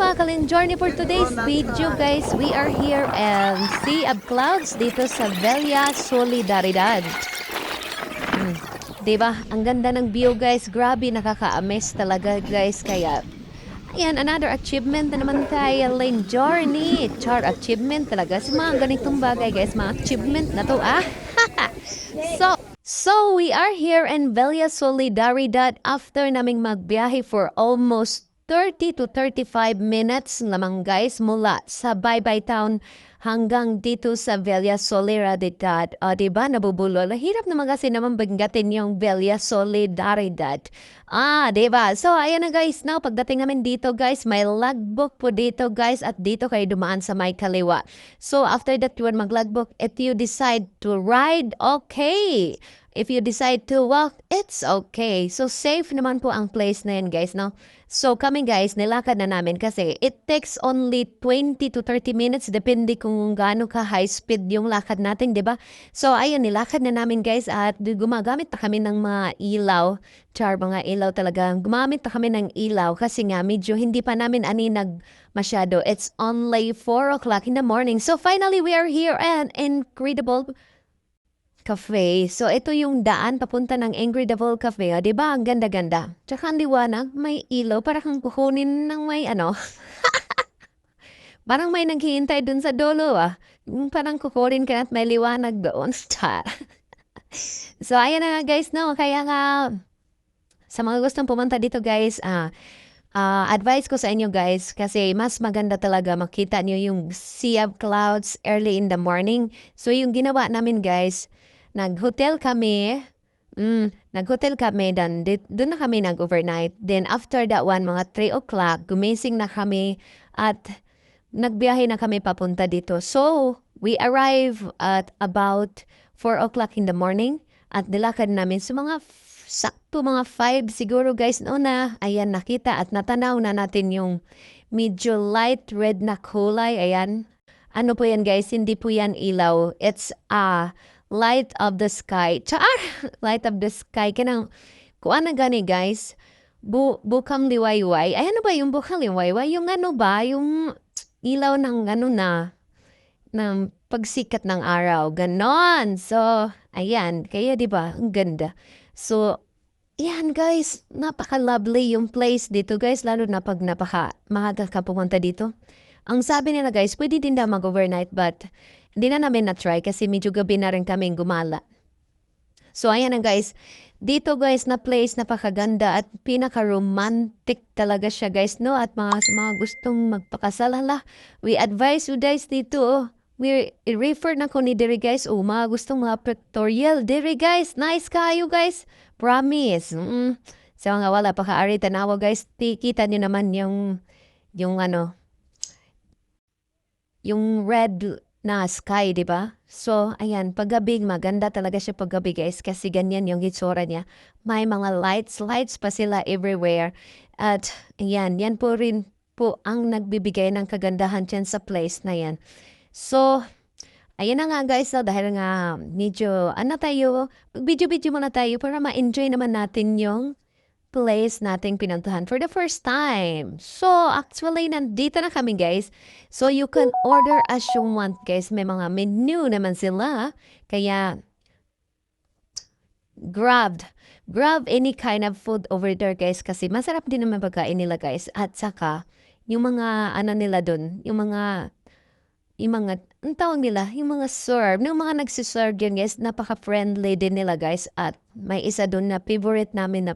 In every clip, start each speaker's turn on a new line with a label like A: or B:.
A: mga ka-journey for today's video guys. We are here and Sea of Clouds dito sa Villa Solidaridad. Diba? Ang ganda ng view guys. Grabe, nakaka-amaze talaga guys. Kaya, ayan, another achievement na naman tayo. Lane journey. Char achievement talaga. Sa mga ganitong bagay guys, mga achievement na to So we are here in Villa Solidaridad after naming magbiyahe for almost 30 to 35 minutes lamang guys mula sa Baybay Town hanggang dito sa Villa Solidaridad. O diba, nabubulol? Hirap naman kasi naman banggatin yung Villa Solidaridad. Diba? So, ayan na guys. Now, pagdating namin dito guys, may logbook po dito guys at dito kayo dumaan sa may kaliwa. So, after that, you mag-logbook. If you decide to ride, okay. If you decide to walk, it's okay. So, safe naman po ang place na yan, guys, no? So, kami, guys, nilakad na namin kasi it takes only 20 to 30 minutes depende kung gaano ka high speed yung lakad natin, di ba? So, ayun, nilakad na namin, guys, at gumagamit na kami ng mga ilaw. Mga ilaw talaga. Gumamit na kami ng ilaw kasi nga medyo hindi pa namin aninag masyado. It's only 4 o'clock in the morning. So, finally, we are here and incredible Cafe. So, ito yung daan papunta ng Angry Devil Cafe. Di ba? Ang ganda-ganda. Tsaka ang liwanag, may ilaw. Para kang kukunin ng may ano. Parang may naghihintay dun sa dulo Parang kukunin ka at may liwanag doon. Char. So, ayan na nga guys, no? Kaya nga, sa mga gustong pumunta dito guys, advice ko sa inyo guys, kasi mas maganda talaga makita nyo yung Sea of Clouds early in the morning. So, yung ginawa namin guys, nag-hotel kami, then doon na kami nag-overnight. Then after that one, mga 3 o'clock, gumising na kami at nagbiyahe na kami papunta dito. So, we arrive at about 4 o'clock in the morning at nilakad namin sa sakto mga 5 siguro guys noon ayan nakita at natanaw na natin yung medyo light red na kulay. Ayan. Ano po yan guys? Hindi po yan ilaw. It's light of the sky. Light of the sky. Kanang, kuan na gani guys, bukang liwayway. Ay, ano ba yung bukang liwayway? Yung ano ba? Yung ilaw ng ano ng pagsikat ng araw. Ganon. So, ayan. Kaya diba, ang ganda. So, yan guys, napaka-lovely yung place dito guys, lalo na pag maaga ka pumunta dito. Ang sabi nila guys, pwede din daw mag-overnight but hindi na namin na-try kasi medyo gabi na rin kaming gumala. So, ayan na guys. Dito guys na place, napakaganda at pinaka-romantic talaga siya guys, no? At mga gustong magpakasal, we advise you guys dito, We refer na ko ni diri guys, mga gustong mga pictorial. Diri guys, nice kayo guys. Promise. Sa mga wala pa kaari tanawa guys, kita nyo naman yung ano, yung red na sky, di ba? So, ayan, paggabi, maganda talaga siya paggabi, guys, kasi ganyan yung itsura niya. May mga lights pa sila everywhere. At, ayan, yan po rin po ang nagbibigay ng kagandahan dyan sa place na yan. So, ayan na nga, guys, dahil nga medyo, video muna tayo para ma-enjoy naman natin yung place nating pinuntahan for the first time. So, actually, nandito na kami, guys. So, you can order as you want, guys. May mga menu naman sila. Kaya, grab any kind of food over there, guys. Kasi masarap din naman pagkain nila, guys. At saka, yung mga, nila dun, yung mga, ang tawag nila, yung mga serve, yung mga nagsiserve dyan, guys, napaka-friendly din nila, guys. At may isa dun na favorite namin na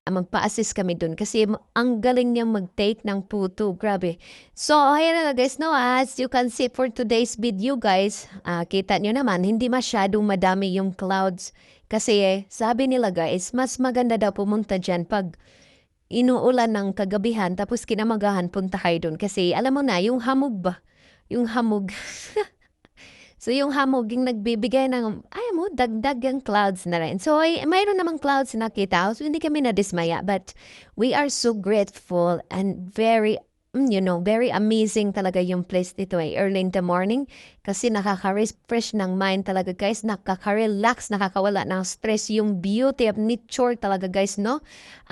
A: magpa-assist kami dun kasi ang galing niyang mag-take ng photo. Grabe. So, ayan na guys, no? As you can see for today's video, guys, kita nyo naman, hindi masyadong madami yung clouds. Kasi, sabi nila guys, mas maganda daw pumunta dyan pag inuulan ng kagabihan tapos kinamagahan punta kayo dun. Kasi, alam mo na, yung hamog ba? Yung hamog. So, yung hamog, yung nagbibigay ng, dagdag yung clouds na rin. So, mayroon namang clouds na nakita. So, hindi kami nadismaya. But, we are so grateful and very, very amazing talaga yung place dito early in the morning. Kasi nakaka-refresh ng mind talaga, guys. Nakaka-relax, nakakawala ng stress. Yung beauty of nature talaga, guys, no?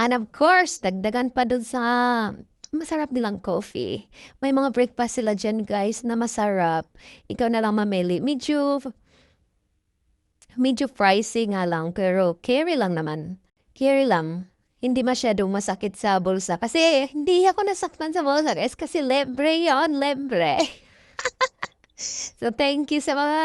A: And of course, dagdagan pa dun sa masarap nilang coffee. May mga breakfast sila diyan guys na masarap. Ikaw na lang mamili. Medyo pricey nga lang pero carry lang naman. Carry lang. Hindi masyadong masakit sa bulsa. Kasi hindi ako nasaktan sa bulsa guys kasi libre yon, libre. So, thank you sa mga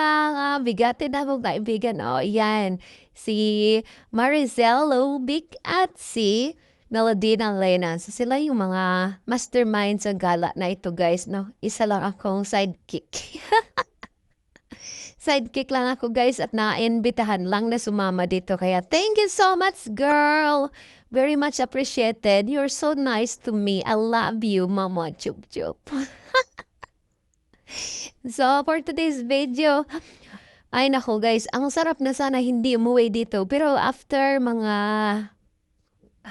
A: bigatin na mong kaibigan. O, yan. Si Maricel Lobic at si Melodina Lena. So, sila yung mga mastermind sa gala na ito, guys. No? Isa lang akong sidekick. Sidekick lang ako, guys, at naimbitahan lang na sumama dito. Kaya, thank you so much, girl. Very much appreciated. You're so nice to me. I love you, Mama Chup Chup. So, for today's video, ay nako guys, ang sarap na sana hindi umuwi dito. Pero after mga,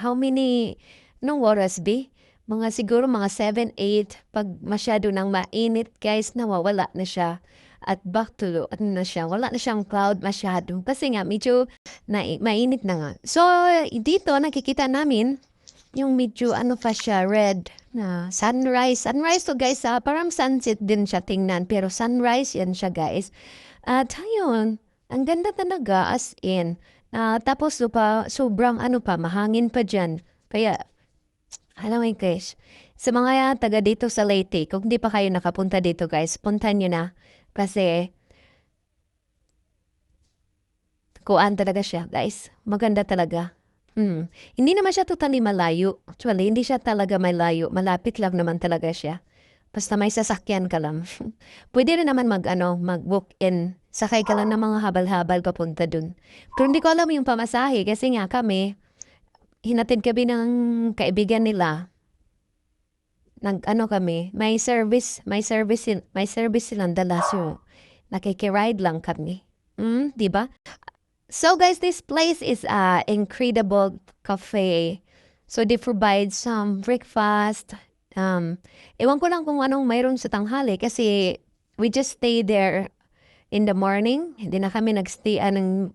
A: how many, nung oras be? Mga siguro mga 7, 8, pag masyado nang mainit guys, nawawala na siya. At back to, ano na siya, wala na siyang cloud masyado. Kasi nga, medyo mainit na nga. So, dito nakikita namin, yung medyo ano pa siya, red na sunrise. Sunrise to guys, parang sunset din siya tingnan. Pero sunrise yan siya guys. At ayun, ang ganda talaga as in. Tapos sobrang ano pa, mahangin pa dyan. Kaya, alam mo guys, sa mga taga dito sa Leyte, kung di pa kayo nakapunta dito guys, puntan nyo na. Kasi, kuan talaga siya guys. Maganda talaga. Hindi naman siya totally malayo. Actually, hindi siya talaga malayo. Malapit lang naman talaga siya. Basta may sasakyan ka lang. Pwede rin naman mag-walk-in. Sakay ka lang ng mga habal-habal papunta dun. Pero hindi ko alam yung pamasahe kasi nga kami, hinatid kami ng kaibigan nila. Kami, may service silang dala. So, nakikiride lang kami. Di ba? So guys, this place is incredible cafe. So they provide some breakfast. Ewan ko lang kung anong mayroon sa tanghali kasi we just stay there in the morning. Hindi na kami nagstay ng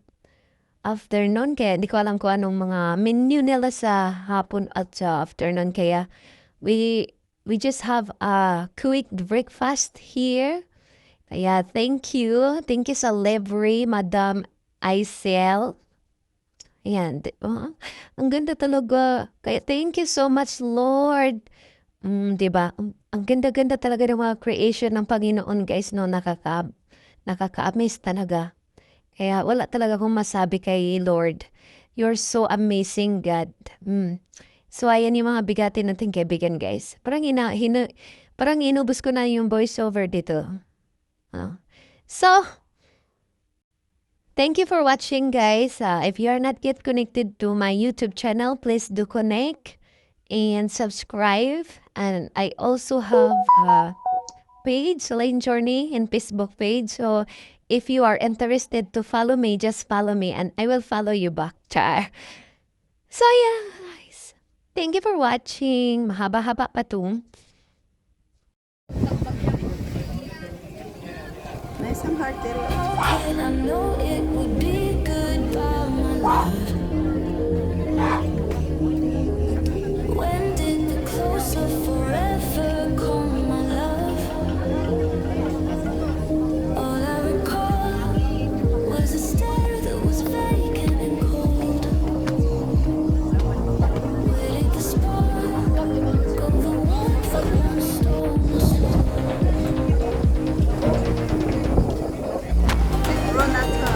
A: afternoon kaya hindi ko alam kung anong mga menu nila sa hapon at sa afternoon. Kaya we just have a quick breakfast here. Kaya thank you. Thank you sa livery, Madam Aisel. Ayan. Ang ganda talaga. Kaya thank you so much, Lord. Diba? Ang ganda-ganda talaga ng mga creation ng Panginoon, guys, no? Nakaka-amaze talaga. Kaya wala talaga akong masabi kay Lord. You're so amazing, God. So, ayan yung mga bigatin natin kaibigan, guys. Parang inubos ko na yung voiceover dito. So, thank you for watching, guys. If you are not yet connected to my YouTube channel, please do connect and subscribe. And I also have a page, Lane Journey, and Facebook page. So, if you are interested to follow me, just follow me and I will follow you back. Char. So, yeah, guys. Thank you for watching. Mahaba-haba pa to.
B: Nice and hard there.
C: And I know it would be good by my love. When did the closer forever come, my love? All I recall was a stare that was vacant and cold. Where did the spark of the warmth that once stole my soul?
B: Ronata.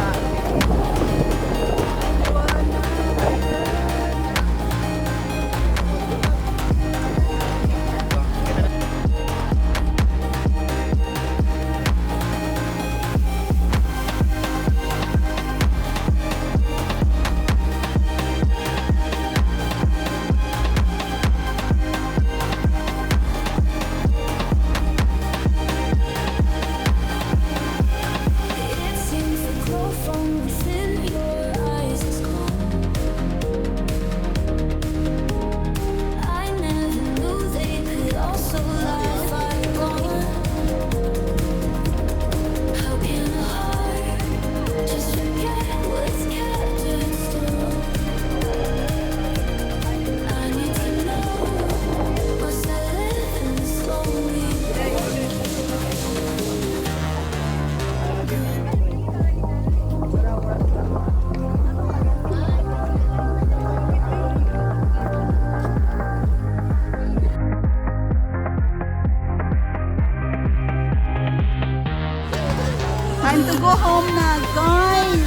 B: home na, guys.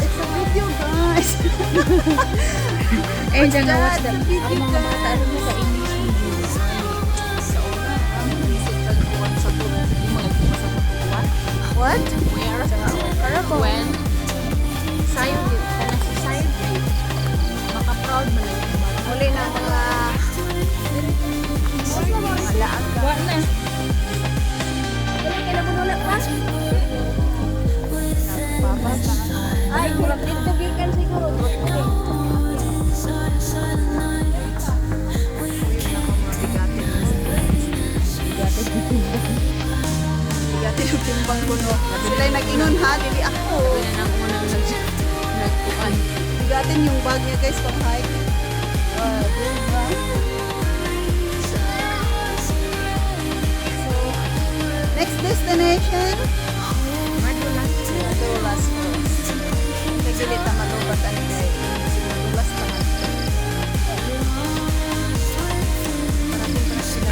B: It's a video, guys.
D: Eh, jangan watch
B: that?
D: them.
B: Video,
D: Ang mga
B: guys.
D: bata rin mo sa English video.
B: Sa una, isip kagkuhan sa tuwa. What?
D: Where? When? Sayo, kana si Sayo. Maka-proud man lang yung bata.
B: Muli na mga malaag ka.
D: Wa na. Ay, kurang dito gikan siguro.
B: Bigatin yung timbang ko, no? Sila yung nag-ingon, ha? Dili ako.
D: Yan ang unang nagkuhan.
B: Bigatin yung bag niya, guys, pang hike. Diba? So, next destination,
D: Madulas.
B: Madulas Falls. Nagilit na malubat ano guys. Madulas naman. Maraming pa sila.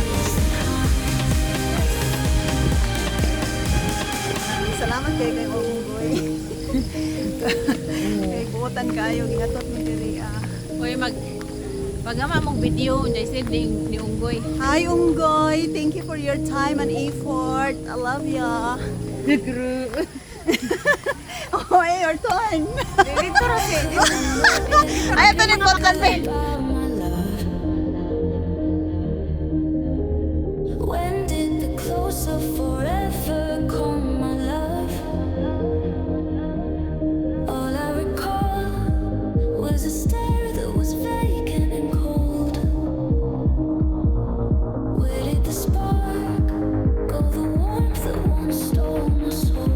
B: Salamat kay Onggoy. Kay buotan kayo, gingatot mo diri ah.
D: Uy, pagama mong video, I said ni Unggoy.
B: Hi Onggoy, thank you for your time and effort. I love ya. Oh, hey, your turn. Ay, ito na yung podcast eh.
C: When did the close of forever come, my love? All I recall was a stare that was vacant and cold. Where did the spark go, the warmth that once stole my soul?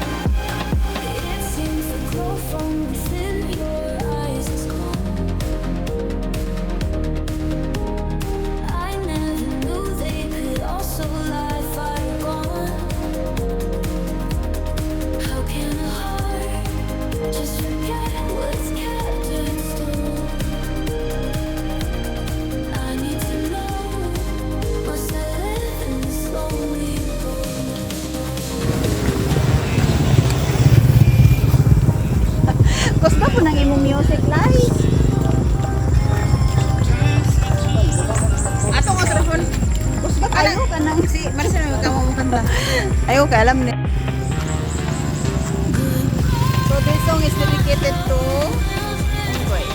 C: It seems the glow from within your eyes is gone. I never knew they could also lie far gone. How can a heart just forget what's kept in stone? I need to know what's that living slowly gone.
B: Gusto ko nang imong music live.
D: Ato nga telefon.
B: Gusto kayo ka nang
D: Si Maricel may magkama mo kanta.
B: ayaw ka alam ni. So this song is dedicated to Onggoy.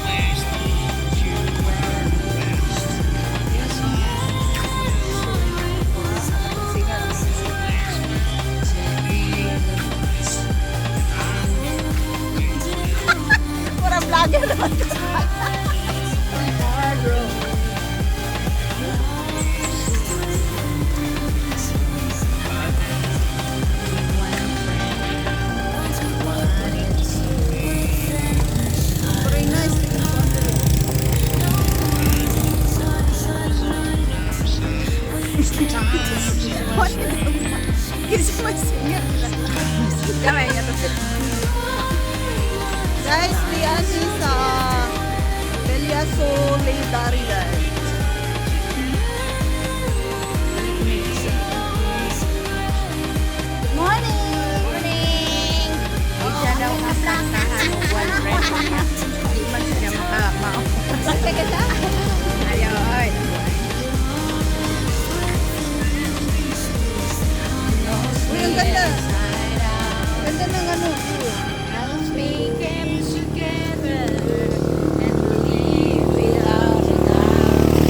B: Pura vlogger naman ka. Very nice. What? Kasi may singer.
D: Kamay niya to.
B: Guys, diyan sa Belia Solidaridad. Good morning!
D: Siya daw ang kantahan mo one friend niya. Di man siya makamao. Ayun.
B: Uy, ang ganda! Ganda ng ano.
D: We came together and believe without a doubt.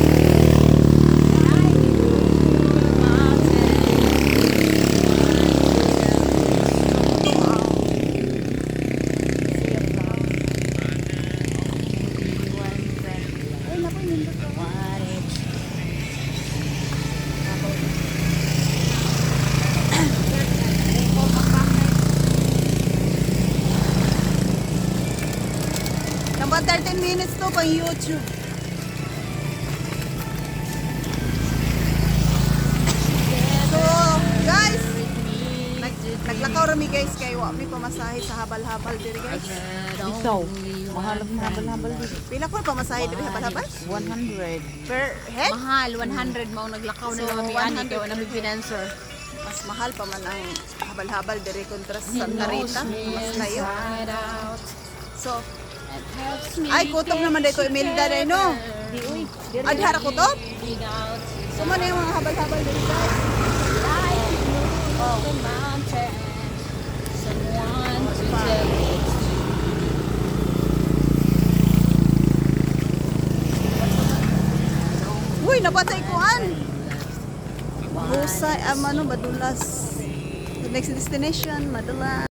B: Mga 13 minutes to pang YouTube. So, guys, naglakaw rami guys kay wa mi pamasahe sa habal-habal diri guys.
E: Ikaw, mahal ang habal-habal dito.
B: Pila ko pamasahe diri habal-habal?
E: 100.
B: Per head?
D: Mahal, 100 mao naglakaw na
B: So,
D: lang kami ani
B: 100
D: kay wala mi financer.
B: Mas mahal pa man ang habal-habal diri kontra sa Santa Rita. Mas kayo. So, ay kutob naman dito Imelda dai no. Adhara kutob? So man yung mga habal-habal diri guys. Uy, napatay ko an. Mahusay, ano, madulas. The next destination, madulas.